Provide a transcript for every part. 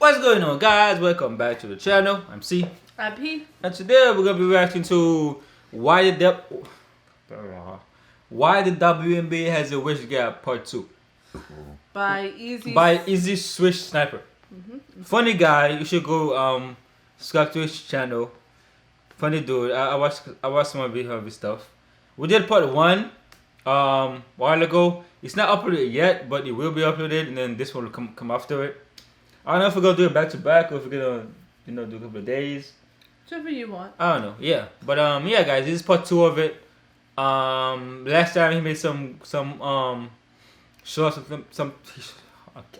What's going on, guys? Welcome back to the channel. I'm C. I'm P. And today we're gonna be reacting to why the WNBA has a wish gap part 2 by Easy Swish Sniper. Funny guy. You should go subscribe to his channel. Funny dude. I watched some of his stuff. We did part 1 a while ago. It's not uploaded yet, but it will be uploaded, and then this one will come after it. I don't know if we're gonna do it back to back or if we're gonna do a couple of days. Whichever you want. I don't know. Yeah, but yeah, guys, this is part 2 of it. Last time he made some shorts, some.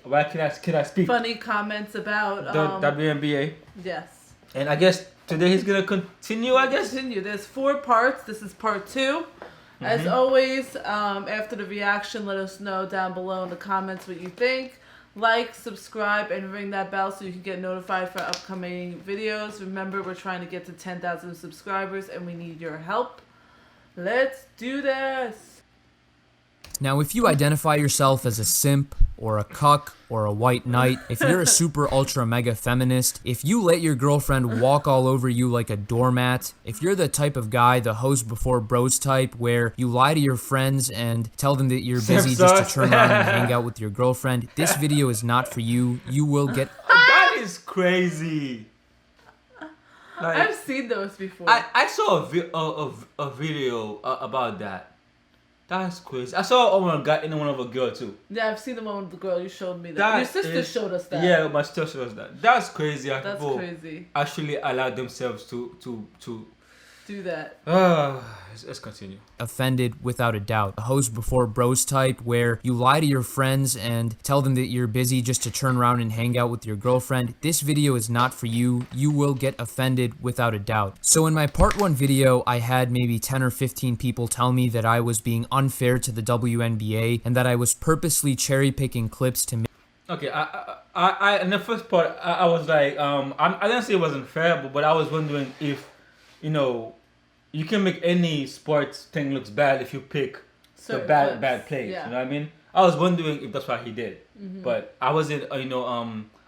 Why can I speak? Funny comments about the WNBA. Yes. And I guess today he's gonna continue. There's 4 parts. This is part 2. As always, after the reaction, let us know down below in the comments what you think. Like, subscribe, and ring that bell so you can get notified for upcoming videos. Remember, we're trying to get to 10,000 subscribers, and we need your help. Let's do this! Now, if you identify yourself as a simp, or a cuck, or a white knight, if you're a super ultra mega feminist, if you let your girlfriend walk all over you like a doormat, if you're the type of guy, the host before bros type, where you lie to your friends and tell them that you're busy just to turn around and hang out with your girlfriend, this video is not for you. You will get... That is crazy. Like, I've seen those before. I saw a video about that. That's crazy. I saw one of a girl too. Yeah, I've seen the one with the girl. You showed me that. Your sister showed us that. Yeah, my sister showed us that. That's crazy. That's crazy. Actually allow themselves to do that. Let's continue. Offended without a doubt. A host before bros type, where you lie to your friends and tell them that you're busy just to turn around and hang out with your girlfriend. This video is not for you. You will get offended without a doubt. So in my part 1 video, I had maybe 10 or 15 people tell me that I was being unfair to the WNBA and that I was purposely cherry picking clips to make. Okay, I in the first part I was like I didn't say it wasn't fair, but I was wondering if, you know, you can make any sports thing looks bad if you pick the bad plays. Yeah. You know what I mean? I was wondering if that's what he did, but I wasn't,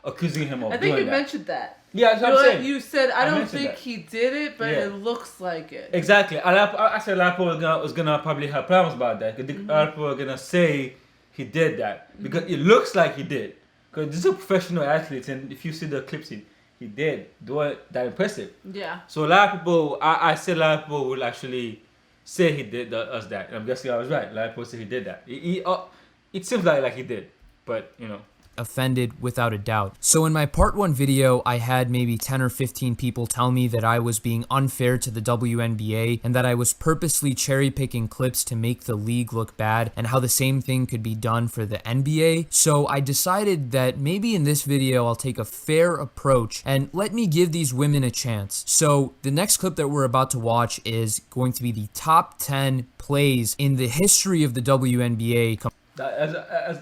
accusing him of doing that. I think you mentioned that. Yeah, that's what I'm saying. You said I don't think he did it, but it looks like it. Exactly. I said a lot of people was gonna probably have problems about that. A lot of people are gonna say he did that because it looks like he did. Because this is a professional athlete, and if you see the clips, he did do it that impressive. Yeah. So a lot of people, I said a lot of people will actually say he did us that. And I'm guessing I was right. A lot of people say he did that. It seems like he did, but you know. Offended without a doubt. So in my part 1 video, I had maybe 10 or 15 people tell me that I was being unfair to the WNBA and that I was purposely cherry picking clips to make the league look bad, and how the same thing could be done for the NBA. So I decided that maybe in this video I'll take a fair approach and let me give these women a chance. So the next clip that we're about to watch is going to be the top 10 plays in the history of the WNBA.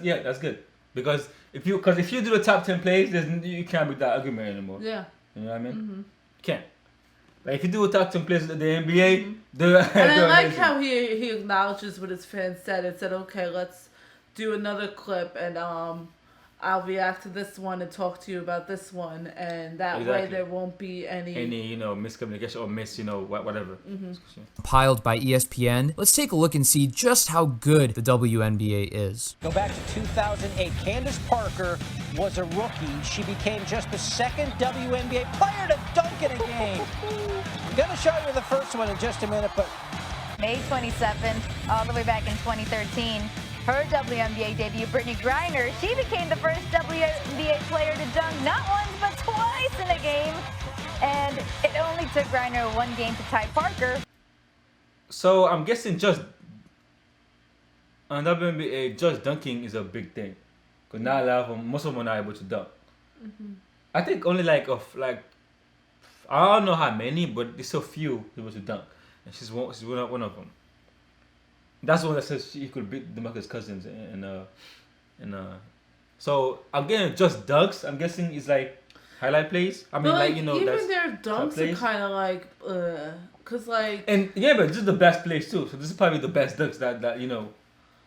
Yeah, that's good. Because if you do the top 10 plays, you can't be that argument anymore. Yeah. You know what I mean? You can't. Like if you do a top 10 plays of the NBA, and I like how he acknowledges what his fans said and said, okay, let's do another clip, and I'll react to this one and talk to you about this one, and that way there won't be any miscommunication or whatever. Compiled by ESPN. Let's take a look and see just how good the WNBA is. Go back to 2008. Candace Parker was a rookie. She became just the 2nd WNBA player to dunk in a game. I'm going to show you the first one in just a minute, but May 27th, all the way back in 2013. Her WNBA debut, Brittany Griner, she became the first WNBA player to dunk not once but twice in a game. And it only took Griner 1 game to tie Parker. So I'm guessing just on WNBA, just dunking is a big thing. Because not a lot of them, most of them are not able to dunk. I think only I don't know how many, but there's so few able to dunk. And she's one of them. That's the one that says she could beat DeMarcus Cousins so I'm getting just dunks. I'm guessing it's like highlight plays. I mean, even their dunks are kind of like, cause like. And yeah, but this is the best plays too. So this is probably the best dunks that you know.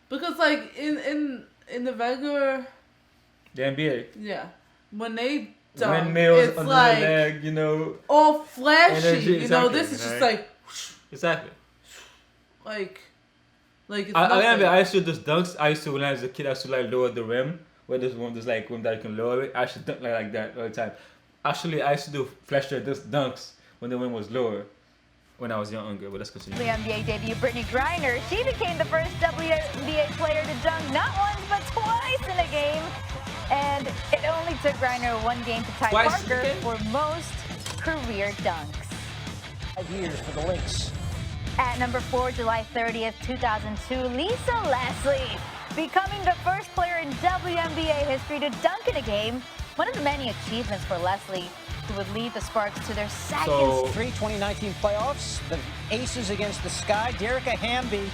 Because like in the regular. The NBA. Yeah, when they dunk. Windmills It's under like the leg, you know. all flashy. Energy, You know, exactly, this is just right? like Exactly. it's I nothing. remember I used to do those dunks. I used to, when I was a kid, I used to like lower the rim. Where there's one, there's like room that you can lower it. I used to dunk like that all the time. Actually, I used to do flash those dunks when the rim was lower when I was younger. But let's continue. WNBA debut Brittany Griner. She became the first WNBA player to dunk not once but twice in a game. And it only took Griner one game to tie Twice in a Parker game? for most career dunks. 5 years for the Lynx. At number 4, July 30th, 2002, Lisa Leslie, becoming the first player in WNBA history to dunk in a game. One of the many achievements for Leslie, who would lead the Sparks to their second. So, 2019 playoffs. The Aces against the Sky. Derica Hamby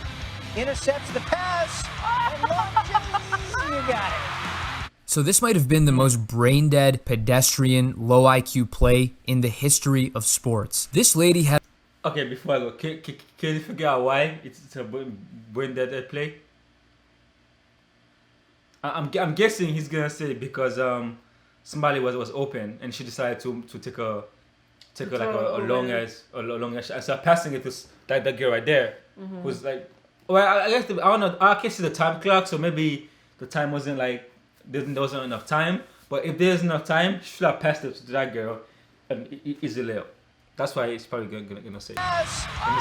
intercepts the pass. And launches. You got it. So this might have been the most brain-dead, pedestrian, low IQ play in the history of sports. This lady had... okay, before I go, can you figure out why it's a brain dead play? I'm guessing he's gonna say because somebody was open and she decided to take a long shot. So passing it to that girl right there, who's like, well, I guess I don't know. I can't see the time clock, so maybe the time wasn't like there wasn't enough time. But if there's enough time, she should have passed it to that girl and easily up. That's why it's probably gonna say. Let me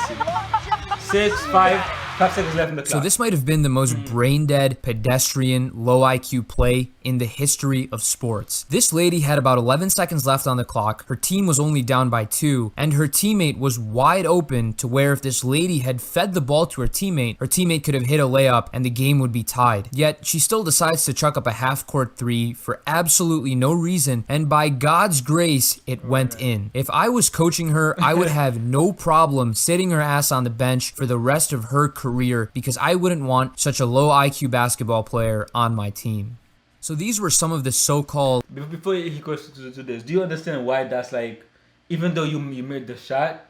see. 5 seconds left in the clock. So this might have been the most brain-dead, pedestrian, low IQ play in the history of sports. This lady had about 11 seconds left on the clock, her team was only down by 2, and her teammate was wide open to where if this lady had fed the ball to her teammate could have hit a layup and the game would be tied. Yet, she still decides to chuck up a half-court 3 for absolutely no reason, and by God's grace, it went in. If I was coaching her, I would have no problem sitting her ass on the bench for the rest of her career because I wouldn't want such a low IQ basketball player on my team. So these were some of the so-called... Before he goes to this, do you understand why that's like, even though you made the shot,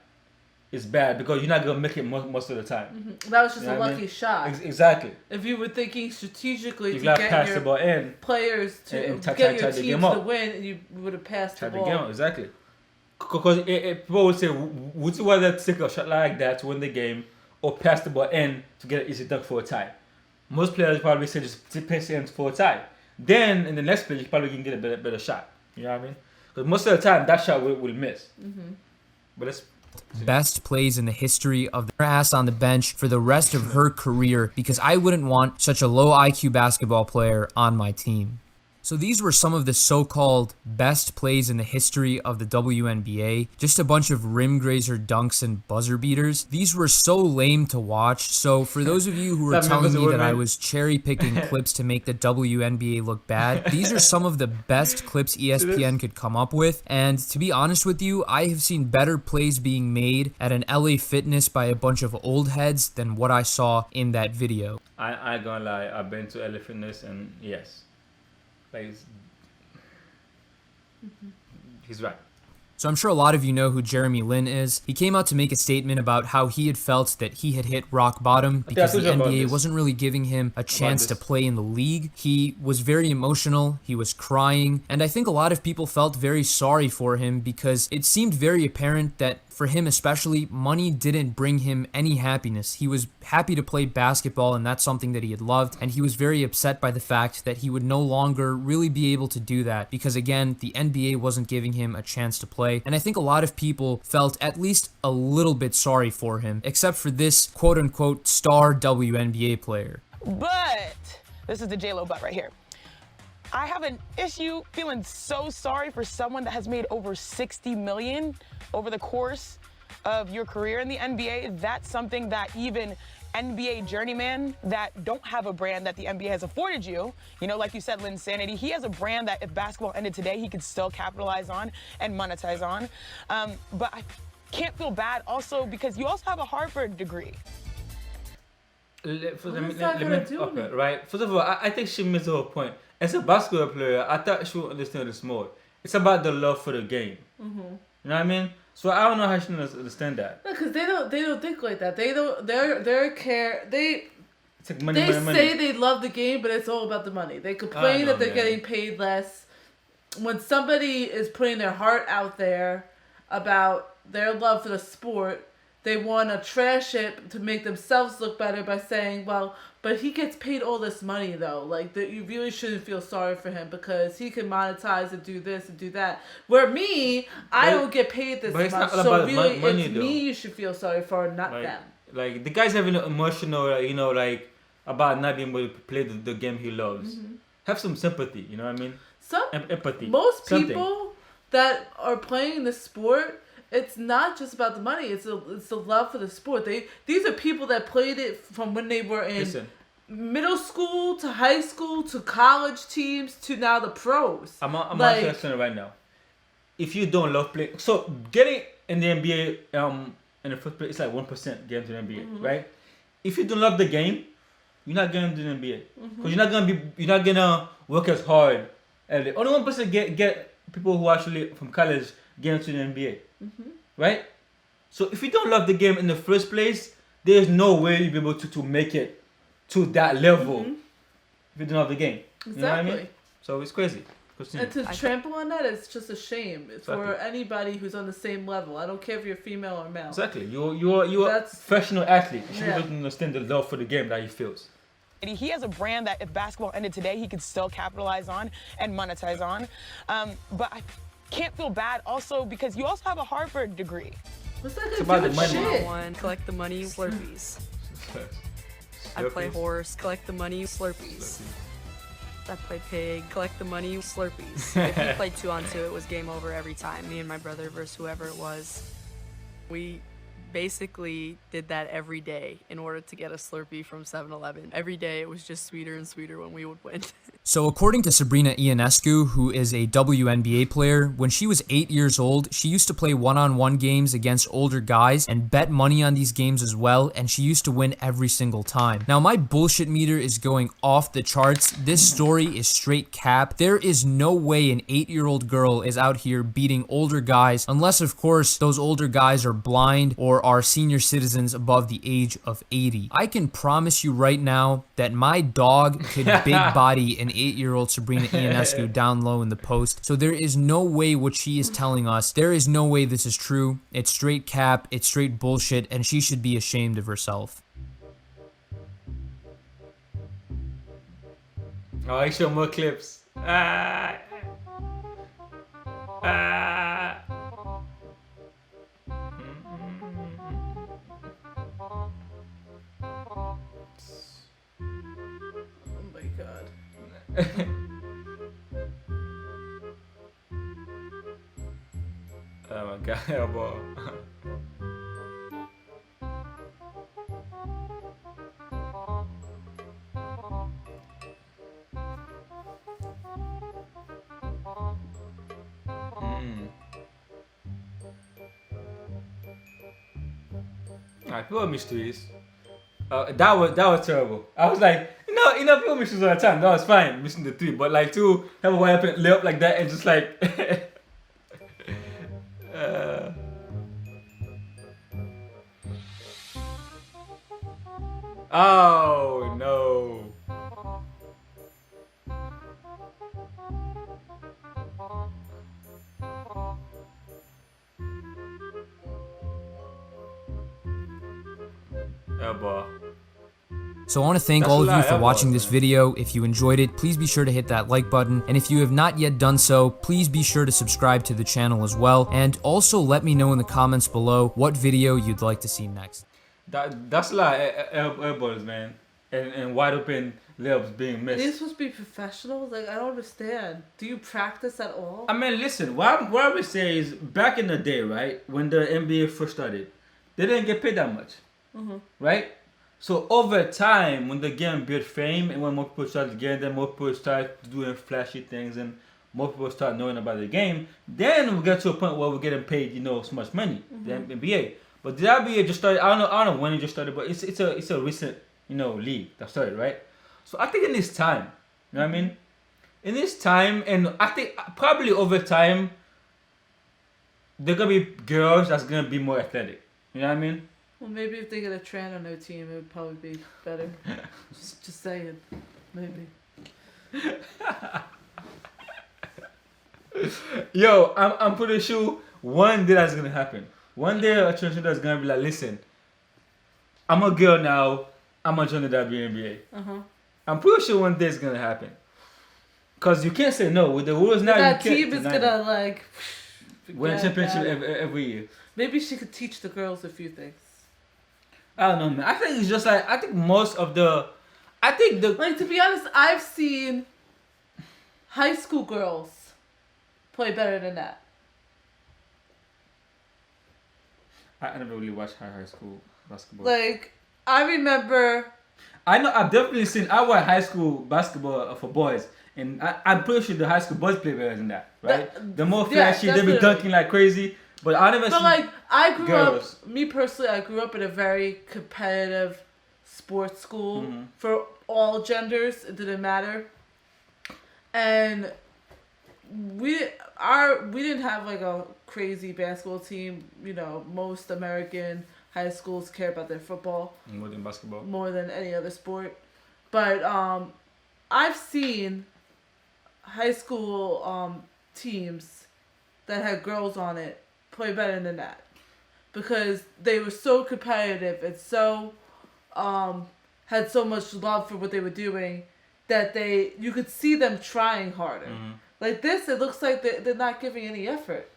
it's bad because you're not gonna make it most of the time. That was just You know a what I lucky mean? shot. Exactly. If you were thinking strategically You to gotta get pass your the ball in players to and get tie your the teams game to up. win, you would have passed the Try the ball. game out, exactly. Because people would say, would you rather take a shot like that to win the game or pass the ball in to get an easy dunk for a tie? Most players probably say just pass it in for a tie. Then in the next play, you probably can get a better shot. You know what I mean? Because most of the time, that shot will miss. But let's... best plays in the history of her ass on the bench for the rest of her career because I wouldn't want such a low IQ basketball player on my team. So these were some of the so-called best plays in the history of the WNBA. Just a bunch of rim grazer dunks and buzzer beaters. These were so lame to watch. So for those of you who were telling me that I was cherry picking clips to make the WNBA look bad, these are some of the best clips ESPN could come up with. And to be honest with you, I have seen better plays being made at an LA Fitness by a bunch of old heads than what I saw in that video. I ain't gonna lie, I've been to LA Fitness and yes. Like, he's right. So I'm sure a lot of you know who Jeremy Lin is. He came out to make a statement about how he had felt that he had hit rock bottom because the NBA wasn't really giving him a chance to play in the league. He was very emotional, he was crying, and I think a lot of people felt very sorry for him because it seemed very apparent that for him especially, money didn't bring him any happiness. He was happy to play basketball and that's something that he had loved, and he was very upset by the fact that he would no longer really be able to do that because again, the NBA wasn't giving him a chance to play. And I think a lot of people felt at least a little bit sorry for him, except for this quote-unquote star WNBA player. But, this is the J-Lo butt right here. I have an issue feeling so sorry for someone that has made over $60 million over the course of your career in the NBA. That's something that even NBA journeyman that don't have a brand that the NBA has afforded you, you know, like you said, Linsanity, he has a brand that if basketball ended today, he could still capitalize on and monetize on. But I can't feel bad also because you also have a Harvard degree. Right. First of all, I think she missed the whole point. As a basketball player, I thought she would understand this more. It's about the love for the game. You know what I mean? So I don't know how she doesn't understand that. No, because they don't think like that. They don't. Their care. They it's like money. say they love the game, but it's all about the money. They complain that they're getting paid less. when somebody is putting their heart out there about their love for the sport, they want to trash it to make themselves look better by saying, well, but he gets paid all this money, though. Like, that you really shouldn't feel sorry for him because he can monetize and do this and do that. Where me, I don't get paid this much. So really, money, it's me you should feel sorry for, not them. Like, the guy's having an emotional, you know, like, about not being able to play the game he loves. Have some sympathy, you know what I mean? Empathy. Most people that are playing the sport, it's not just about the money. It's the love for the sport. These are people that played it from when they were in middle school to high school to college teams to now the pros. I'm asking right now. If you don't love playing, so getting in the NBA in the first place, it's like 1% getting to the NBA, right? If you don't love the game, you're not getting to the NBA because you're not gonna work as hard. Only 1% get people who actually from college get into the NBA, right? So if you don't love the game in the first place, there's no way you'll be able to make it to that level if you don't love the game. Exactly. You know what I mean? So it's crazy. And to trample on that, it's just a shame. It's for anybody who's on the same level. I don't care if you're female or male. Exactly. You're a professional athlete. You should be able to understand the love for the game that he feels. He has a brand that if basketball ended today, he could still capitalize on and monetize on. But I can't feel bad also because you also have a Harvard degree. What's that gonna do with shit? One, collect the money, Slurpees. I play horse, collect the money, Slurpees. I play pig, collect the money, Slurpees. If we played 2-on-2, it was game over every time. Me and my brother versus whoever it was. We basically did that every day in order to get a Slurpee from 7-Eleven. Every day it was just sweeter and sweeter when we would win. So according to Sabrina Ionescu, who is a WNBA player, when she was 8 years old, she used to play one-on-one games against older guys and bet money on these games as well, and she used to win every single time. Now my bullshit meter is going off the charts. This story is straight cap. There is no way an 8-year-old girl is out here beating older guys, unless of course those older guys are blind or are senior citizens above the age of 80. I can promise you right now that my dog could big body an 8-year-old Sabrina Ionescu down low in the post. So there is no way what she is telling us, there is no way this is true. It's straight cap, it's straight bullshit, and she should be ashamed of herself. Oh, I show more clips. Oh my god. Oh my god, elbow. Alright, people mysteries. That was terrible. I was like, you know, people miss all the time. That was fine, missing the 3, but like to have a wide lay up like that and just like. Oh no. Oh boy. So I want to thank all of you for watching this video. If you enjoyed it, please be sure to hit that like button. And if you have not yet done so, please be sure to subscribe to the channel as well. And also let me know in the comments below what video you'd like to see next. That's a lot of elbows, man. And wide open layups being missed. These supposed to be professionals? Like, I don't understand. Do you practice at all? I mean, listen, what I would say is back in the day, right, when the NBA first started, they didn't get paid that much. Right? So over time, when the game built fame and when more people started getting them, more people started doing flashy things and more people start knowing about the game, then we get to a point where we're getting paid, so much money, the NBA. But the NBA just started, I don't know when it just started, but it's a recent, league that started, right? So I think in this time, you know what I mean? In this time, and I think probably over time, there gonna be girls that's gonna be more athletic. You know what I mean? Well, maybe if they get a trend on their team, it would probably be better. just saying. Maybe. Yo, I'm pretty sure one day that's gonna happen. One day a transgender is gonna be like, listen, I'm a girl now. I'm gonna join the WNBA. I'm pretty sure one day it's gonna happen. Cause you can't say no with the rules now. That you can't team is deny gonna it. like Win forget championship that. every year. Maybe she could teach the girls a few things. I don't know, man. I think it's just like I think most of the, I think the Like, to be honest, I've seen high school girls play better than that. I never really watched high school basketball. Like, I remember. I know I've definitely seen. I watch high school basketball for boys, and I'm pretty sure the high school boys play better than that, right? The more yeah, flashy, they be definitely. dunking like crazy. But I never. But seen like, I grew girls. up. Me personally, I grew up in a very competitive sports school for all genders. It didn't matter, and we didn't have like a crazy basketball team. You know, most American high schools care about their football more than basketball. more than any other sport. But I've seen high school teams that had girls on it play better than that because they were so competitive and so had so much love for what they were doing that you could see them trying harder. Like this, it looks like they're not giving any effort.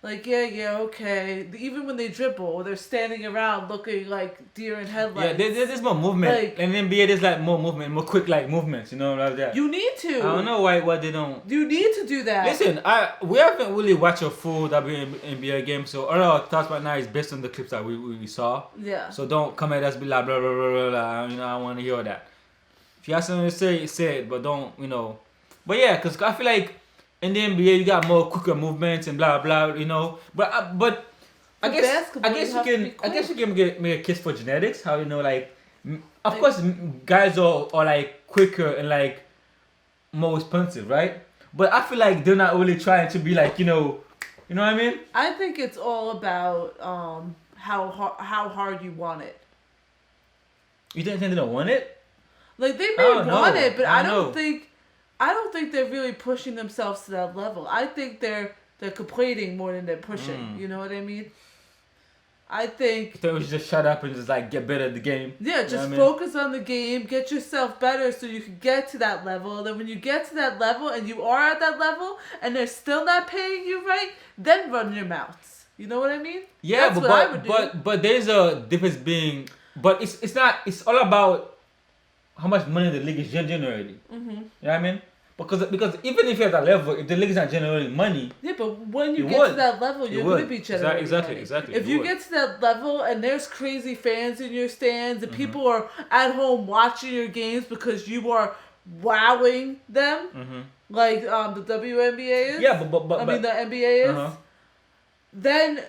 Like, yeah, okay. Even when they dribble, they're standing around looking like deer in headlights. Yeah, there's more movement. Like- In the NBA, there's like more movement, more quick like movements. You know, like that. You need to. I don't know why they don't. You need to do that. Listen, we haven't really watched a full WNBA game, so all our thoughts right now is based on the clips that we saw. Yeah. So don't come at us be like blah blah blah blah blah. You know, I want to hear that. If you have something to say it, but don't But yeah, cause I feel like in the NBA you got more quicker movements and blah blah. You know, but I For guess basketball, you you have to be can make a case for genetics. How of course guys are like quicker and like more responsive, right? But I feel like they're not really trying to be like you know what I mean? I think it's all about how hard you want it. You think they don't want it? Like they I may don't want know. it, but I I don't don't know. think they're really pushing themselves to that level. I think they're complaining more than they're pushing. You know what I mean? I think They should just shut up and just like get better at the game. yeah, You know just what I mean? focus on the game, get yourself better so you can get to that level. And then when you get to that level and you are at that level and they're still not paying you right, then run your mouths. You know what I mean? Yeah, That's what I would do. but there's a difference being, but it's not. It's all about how much money the league is generating. You know what I mean? Because even if you're at that level, if the league is not generating money, Yeah, but when you You get to would. that level, You you're going to would. be generating Exactly, money. exactly. If You you would. get to that level and there's crazy fans in your stands and people are at home watching your games because you are wowing them, like the WNBA is. yeah, but I mean the NBA is. Uh-huh. Then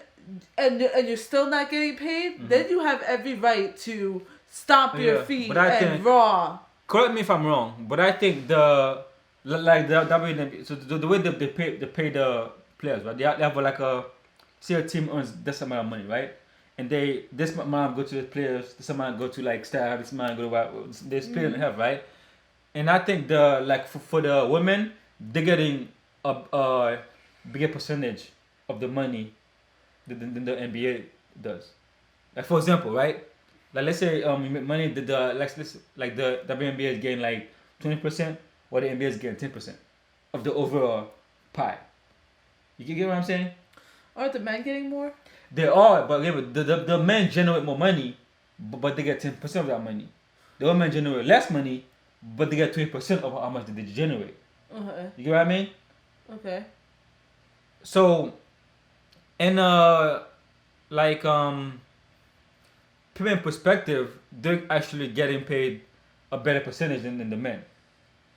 and you're still not getting paid. Then you have every right to stomp your Yeah, feet but I and think- raw. correct me if I'm wrong, but I think the WNBA, so the way they pay the players, right? They have like say a team earns this amount of money, right? And this amount go to the players, this amount go to like staff, this amount go to they split in half, right? And I think for the women, they're getting a bigger percentage of the money than the NBA does. Like for example, right? Like let's say you make money the WNBA is getting like 20%, while the NBA is getting 10% of the overall pie. You can get what I'm saying? Aren't the men getting more? They are, but the men generate more money, but they get 10% of that money. The women generate less money, but they get 20% of how much they generate. Okay. You get what I mean? Okay. So, and people in perspective, they're actually getting paid a better percentage than the men.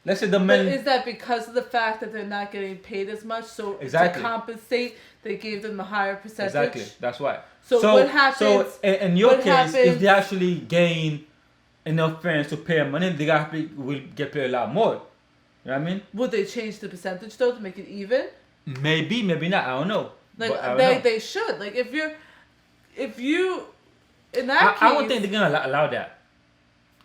Let's say the But men. is that because of the fact that they're not getting paid as much? So Exactly. to compensate, they gave them a higher percentage. Exactly. That's why. So what happens- So in your what case, if happens- they actually gain enough fans to pay money, they will get paid a lot more. You know what I mean? Would they change the percentage though to make it even? Maybe, maybe not. I don't know. Like But I don't know. they should. Like if you in that case, I don't think they're gonna allow that.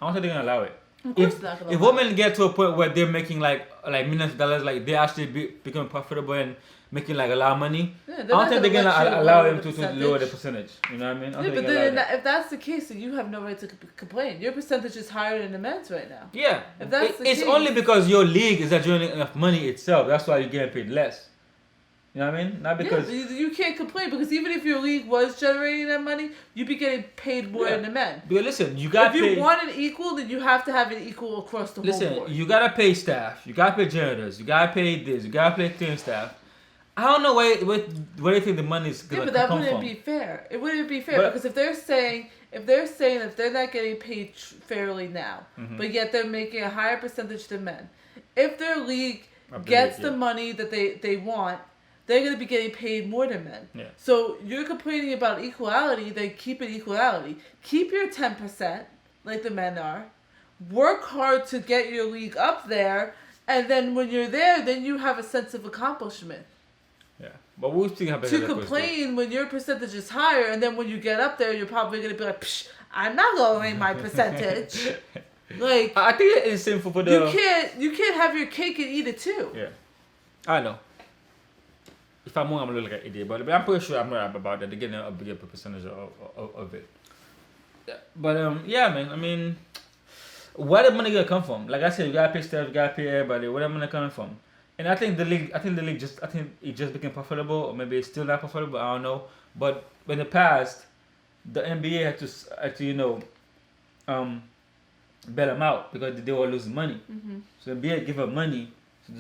I don't think they're gonna allow it. Of course it's not gonna if allow women get to a point where they're making like millions of dollars, like they actually become profitable and making like a lot of money, Yeah, I don't think they're gonna allow him to lower the percentage. You know what I mean? I don't Yeah, think but they're gonna then allow that. if that's the case, then you have no right to complain. Your percentage is higher than the men's right now. Yeah, If that's the it's case- only because your league is not generating enough money itself. That's why you're getting paid less. You know what I mean? Not because Yeah, you can't complain because even if your league was generating that money, you'd be getting paid more Yeah. than the men. because listen, you got If you pay. want it equal, then you have to have it equal across the whole Listen, board. you gotta pay staff. You gotta pay janitors. You gotta pay this. You gotta pay cleaning staff. I don't know where do you think the money is Yeah, gonna but that come wouldn't from? be fair. It wouldn't be fair But- because if they're saying if they're not getting paid fairly now, Mm-hmm. but yet they're making a higher percentage than men, if their league Of the gets league, the yeah. money that they want, they're going to be getting paid more than men. Yeah. So you're complaining about equality, then keep it equality. Keep your 10% like the men are. Work hard to get your league up there, and then when you're there, then you have a sense of accomplishment. Yeah, but we'll see how bad To that goes, complain when your percentage is higher, and then when you get up there, you're probably going to be like, Psh, I'm not lowering my percentage. Like, I think it is sinful for the. you can't have your cake and eat it too. Yeah, I know. If I'm wrong, I'm gonna look like an idiot, but I'm pretty sure I'm right about that. They're getting a bigger percentage of it. Yeah, but yeah, man. I mean, where the money gonna come from? Like I said, you gotta pay staff, you gotta pay everybody. Where the money coming from? And I think the league it just became profitable, or maybe it's still not profitable. I don't know. But in the past, the NBA had to bail them out because they were losing money. Mm-hmm. So the NBA give them money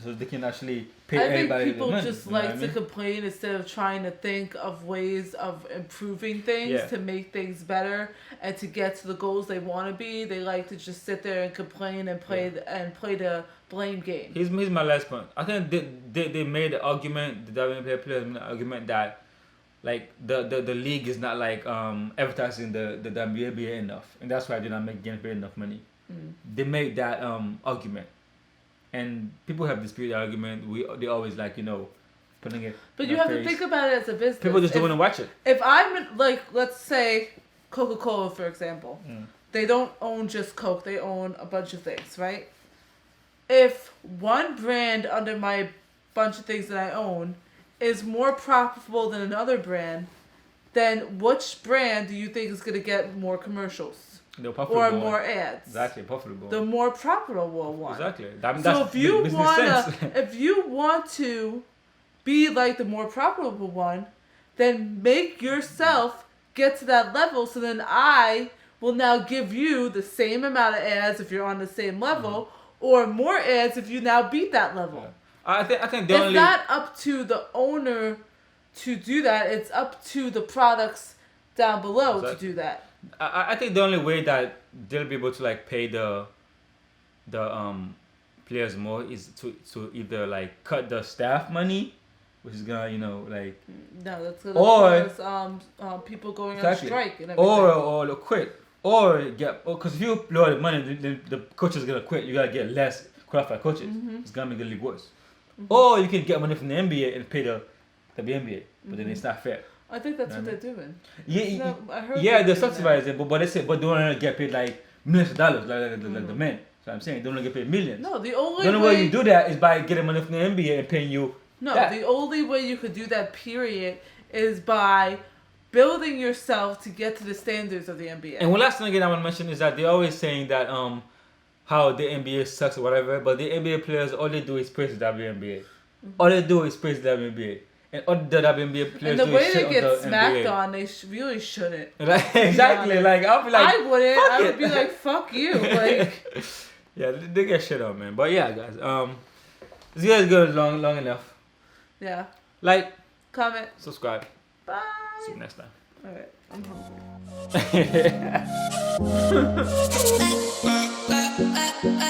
so they can actually pay I think everybody people the money. just you know like what I to mean? complain instead of trying to think of ways of improving things Yeah. to make things better and to get to the goals they want to be. They like to just sit there and complain and play the blame game. Here's my last point. I think they made the argument, the WNBA players made the argument that like the league is not like advertising the WNBA enough, and that's why they're not getting paid enough money. They made that argument, and people have disputed the argument. They always like putting it. But in you our have to face. think about it as a business. People just don't want to watch it. If I'm like, let's say Coca-Cola, for example, Mm. they don't own just Coke, they own a bunch of things, right? If one brand under my bunch of things that I own is more profitable than another brand, then which brand do you think is going to get more commercials They're or profitable. more ads? Exactly, profitable. The more profitable one. Exactly. So if you business wanna, sense. if you want to be like the more profitable one, then make yourself get to that level. So then I will now give you the same amount of ads if you're on the same level, or more ads if you now beat that level. I think the It's only not up to the owner to do that. It's up to the products down below to Exactly. do that. I think the only way that they'll be able to like pay the players more is to either like cut the staff money, which is gonna like No, that's gonna Or- cause people going exactly, on strike and everything. or quit, or get because if you lower the money, then the coach is gonna quit. You gotta get less qualified coaches. It's gonna make the league worse. Or you can get money from the NBA and pay the WNBA, but then it's not fair. I think that's You what know they're doing. Yeah, I heard yeah, they're they're doing that. subsidizing, but they say, but they want to get paid like millions of dollars, like the men. So I'm saying they don't get paid millions. No, the only The only way way you do that is by getting money from the NBA and paying you. No, that. the only way you could do that period is by building yourself to get to the standards of the NBA. And one last thing again I want to mention is that they're always saying that how the NBA sucks or whatever, but the NBA players all they do is praise the WNBA. All they do is praise the WNBA. And all the WNBA players and the do way is they shit get on the smacked NBA. on, they really shouldn't. Like, exactly. Like I'll be like, I wouldn't. fuck I would it. be like, fuck you. Like, Yeah, they get shit on, man. But yeah, guys, this video is good long enough. yeah. Like, Comment. subscribe. Bye. See you next time. All right. I'm hungry.